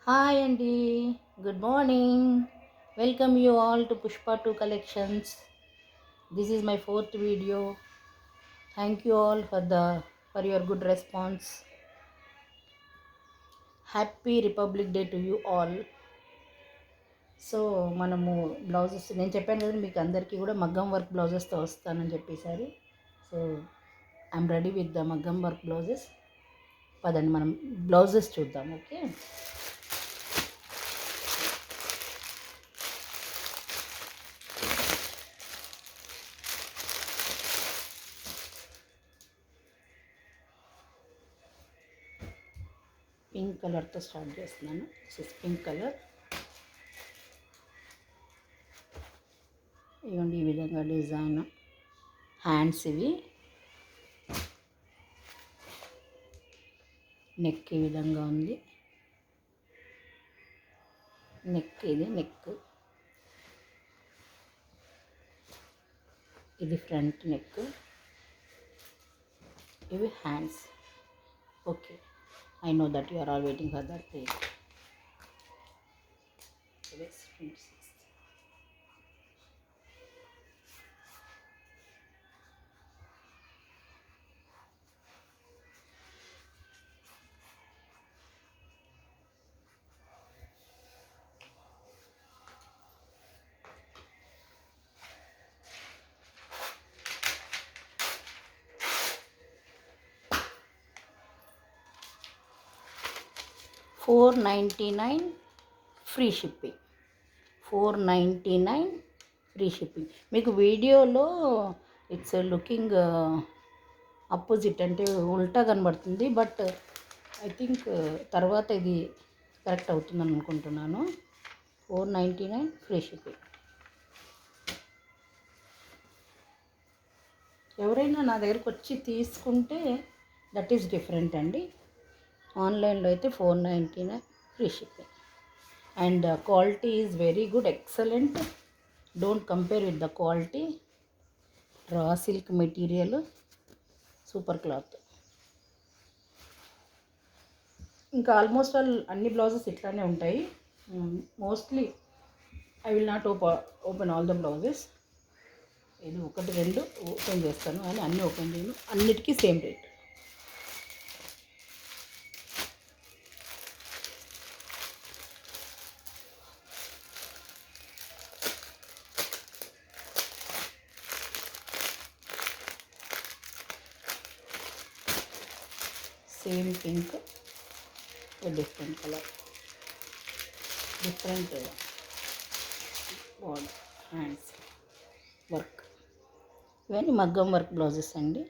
Hi అండి. Good morning. Welcome you all to Pushpa 2 collections. This is my fourth video. Thank you all for your good response. Happy republic day to you all. So మనము blouses నేను చెప్పాను కదా మీకు అందరికీ కూడా మగ్గం work బ్లౌజెస్తో వస్తానని చెప్పేసారి. So I'm ready with the మగ్గం వర్క్ బ్లౌజెస్. పదండి మనం బ్లౌజెస్ చూద్దాం. ఓకే, పింక్ కలర్తో స్టార్ట్ చేస్తున్నాను. This is pink colour. ఇవ్వండి ఈ విధంగా డిజైన్. హ్యాండ్స్ ఇవి, నెక్ ఈ విధంగా ఉంది. నెక్ ఇది నెక్, ఇది ఫ్రంట్ నెక్, ఇవి hands. Okay, I know that you are all waiting for that day. 499 free shipping. 499 free shipping. మీకు వీడియోలో ఇట్స్ లుకింగ్ అపోజిట్, అంటే ఉల్టా కనబడుతుంది, బట్ ఐ థింక్ తర్వాత ఇది కరెక్ట్ అవుతుందని అనుకుంటున్నాను. 499 ఫ్రీ షిప్పింగ్. ఎవరైనా నా దగ్గరకు వచ్చి తీసుకుంటే దట్ ఈస్ డిఫరెంట్ అండి. ఆన్లైన్లో అయితే 499 free shipping. And quality is very good, excellent. Don't compare with the quality. Raw silk material, super cloth. ఇంకా ఆల్మోస్ట్ ఆల్ అన్ని బ్లౌజెస్ ఇట్లానే ఉంటాయి. Mostly I will not open all the blouses. ఇది ఒకటి రెండు ఓపెన్ చేస్తాను, కానీ అన్నీ ఓపెన్ చేయను. అన్నిటికీ same rate. Same pink, different colour, different body, hands work. ఇవన్నీ మగ్గం వర్క్ బ్లౌజెస్ అండి.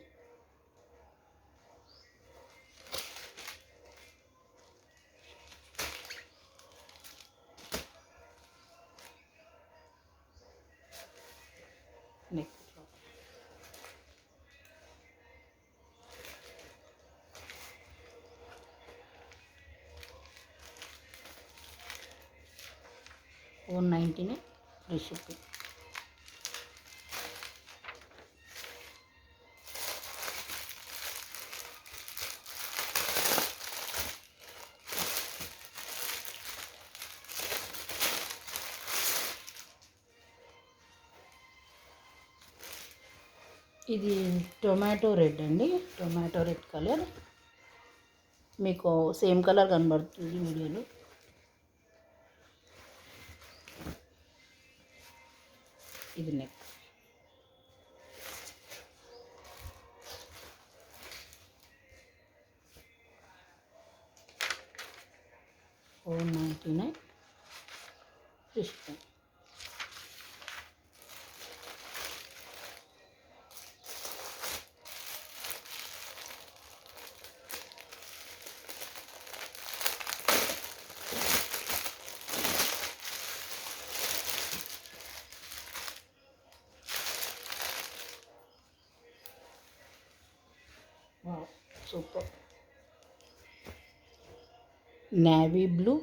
Neck 499 free shipping. ఇది టొమాటో రెడ్ అండి, టొమాటో రెడ్ కలర్. మీకు సేమ్ కలర్ కనబడుతుంది వీడియోలో. ఇది neck. $499 shipping. Wow, super. Navy blue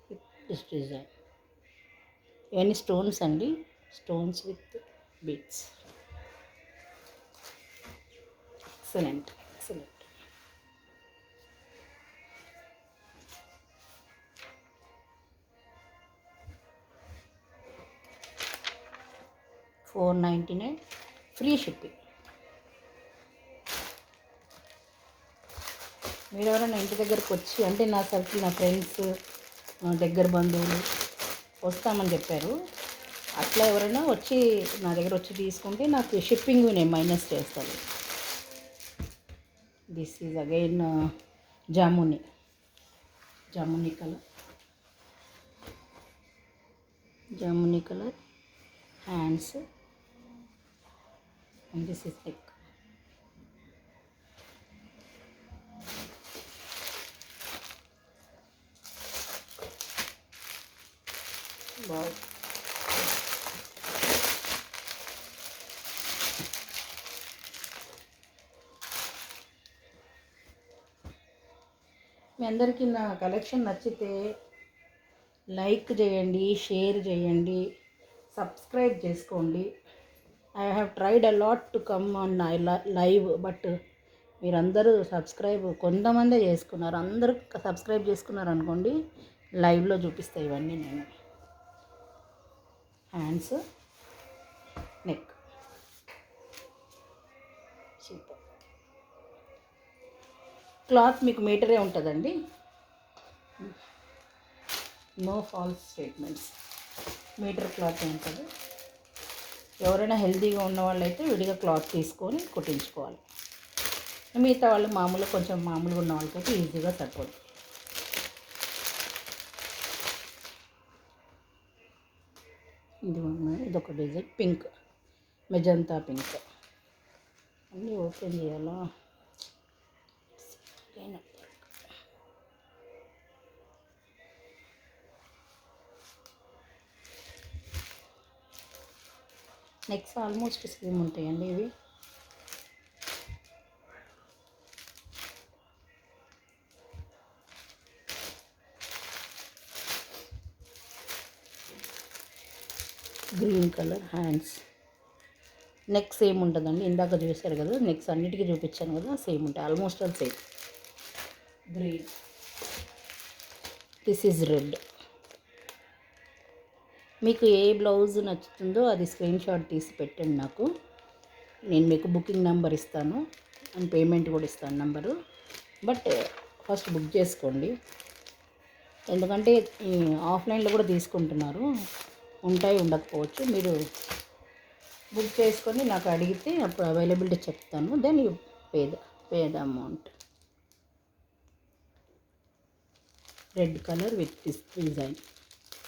with this design. Any stones అండి, stones with beads. Excellent, excellent. 499 free shipping. మీరు ఎవరైనా ఇంటి దగ్గరకు వచ్చి, అంటే నా సర్కిల్, నా ఫ్రెండ్స్, దగ్గర బంధువులు వస్తామని చెప్పారు, అట్లా ఎవరైనా వచ్చి నా దగ్గర వచ్చి తీసుకుంటే నాకు షిప్పింగ్ నేను మైనస్ చేస్తాను. దిస్ ఈజ్ అగైన్ జాముని colour hands, and this is neck. Wow. మీ అందరికీ నా కలెక్షన్ నచ్చితే లైక్ చేయండి, షేర్ చేయండి, సబ్స్క్రైబ్ చేసుకోండి. I have tried a lot to come on live, but మీరందరూ కొంతమందే చేసుకున్నారు. అందరూ సబ్స్క్రైబ్ చేసుకున్నారు అనుకోండి, లైవ్లో చూపిస్తాయి ఇవన్నీ నేను. Hands, neck, super. క్లాత్ మీకు మీటరే ఉంటుందండి, no false statements, metre cloth ఉంటుంది. ఎవరైనా హెల్తీగా ఉన్న వాళ్ళైతే విడిగా క్లాత్ తీసుకొని కుట్టించుకోవాలి. మిగతా వాళ్ళు కొంచెం మామూలుగా ఉన్న వాళ్ళకైతే ఈజీగా సరిపోతుంది. ఇదొక డిజైన్, పింక్, మెజంతా పింక్. అన్నీ ఓపెన్ చేయాలా? నెక్స్ట్ ఆల్మోస్ట్ సేమ్ ఉంటాయండి ఇవి. Green colour hands, neck same ఉంటుందండి. ఇందాక చూసారు కదా, నెక్స్ అన్నిటికీ చూపించాను కదా, సేమ్ ఉంటాయి, almost all same. Green, this is red. మీకు ఏ బ్లౌజ్ నచ్చుతుందో అది స్క్రీన్ షాట్ తీసి పెట్టండి నాకు. నేను మీకు బుకింగ్ నెంబర్ ఇస్తాను అండ్ పేమెంట్ కూడా ఇస్తాను నెంబరు. బట్ ఫస్ట్ బుక్ చేసుకోండి, ఎందుకంటే ఆఫ్లైన్లో కూడా తీసుకుంటున్నారు, ఉంటాయి ఉండకపోవచ్చు. మీరు బుక్ చేసుకొని నాకు అడిగితే అప్పుడు అవైలబిలిటీ చెప్తాను. Then you pay the amount. Red colour with this design.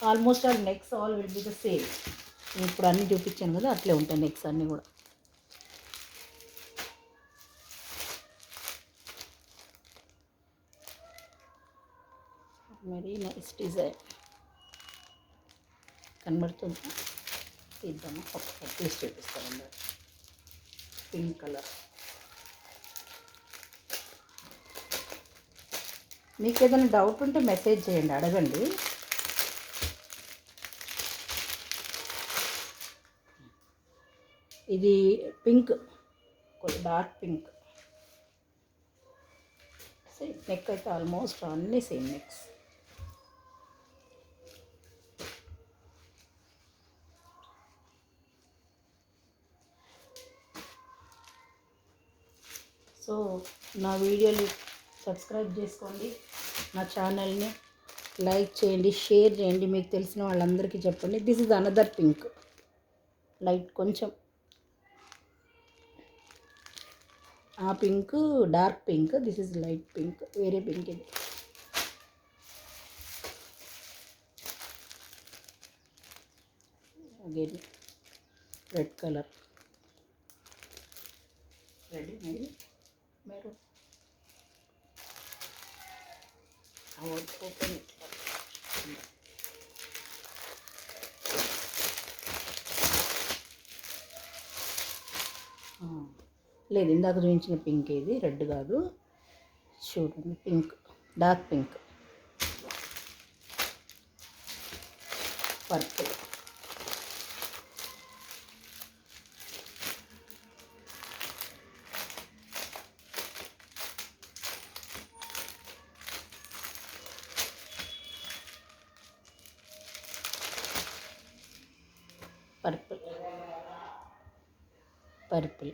Almost all necks all will be the same. ఇప్పుడు అన్నీ చూపించాను కదా, అట్లే ఉంటాయి నెక్స్ అన్నీ కూడా. Very nice design. కనబడుతుందా? తీద్దామా? ఒకసారి తీసి చూపిస్తాను. Pink colour. మీకు ఏదైనా డౌట్ ఉంటే మెసేజ్ చేయండి, అడగండి. ఇది pink, dark pink. Same neck అయితే ఆల్మోస్ట్ అన్నీ సేమ్ నెక్స్. సో నా వీడియోని సబ్స్క్రైబ్ చేసుకోండి, నా ఛానల్ని లైక్ చేయండి, షేర్ చేయండి, మీకు తెలిసిన వాళ్ళందరికీ చెప్పండి. This is another pink, light కొంచెం ఆ pink dark pink, this is light pink, వేరే పింక్ ఇది. Again red colour, red maybe maroon. I will open it. లేదు, ఇందాక చూపించిన పింక్ ఇది, రెడ్ కాదు. చూడండి, pink, dark pink, purple, purple, purple.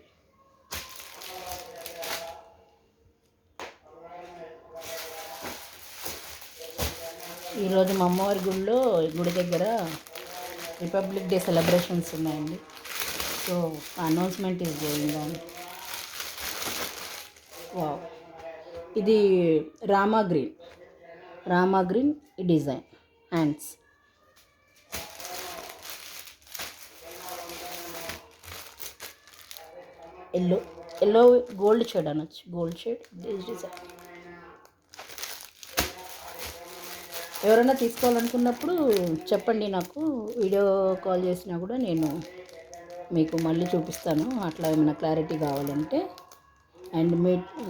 ఈరోజు మా అమ్మవారి గుడి దగ్గర రిపబ్లిక్ డే సెలబ్రేషన్స్ ఉన్నాయండి. So announcement is going on. Wow, ఇది రామా గ్రీన్ ఈ design hands. Yellow gold shade అనొచ్చు, గోల్డ్ షేడ్ దిస్ డిజైన్. ఎవరైనా తీసుకోవాలనుకున్నప్పుడు చెప్పండి, నాకు వీడియో కాల్ చేసినా కూడా నేను మీకు మళ్ళీ చూపిస్తాను, అట్లా ఏమైనా క్లారిటీ కావాలంటే. And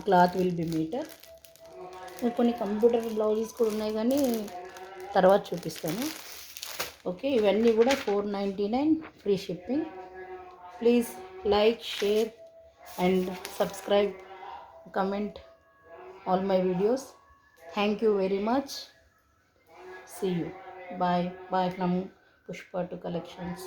cloth will be metre. కొన్ని కంప్యూటర్ బ్లౌజెస్ కూడా ఉన్నాయి, కానీ తర్వాత చూపిస్తాను. ఓకే, ఇవన్నీ కూడా 499 free shipping. Please like, share and subscribe, comment all my videos. Thank you very much. See you. Bye from Pushpa to Collections.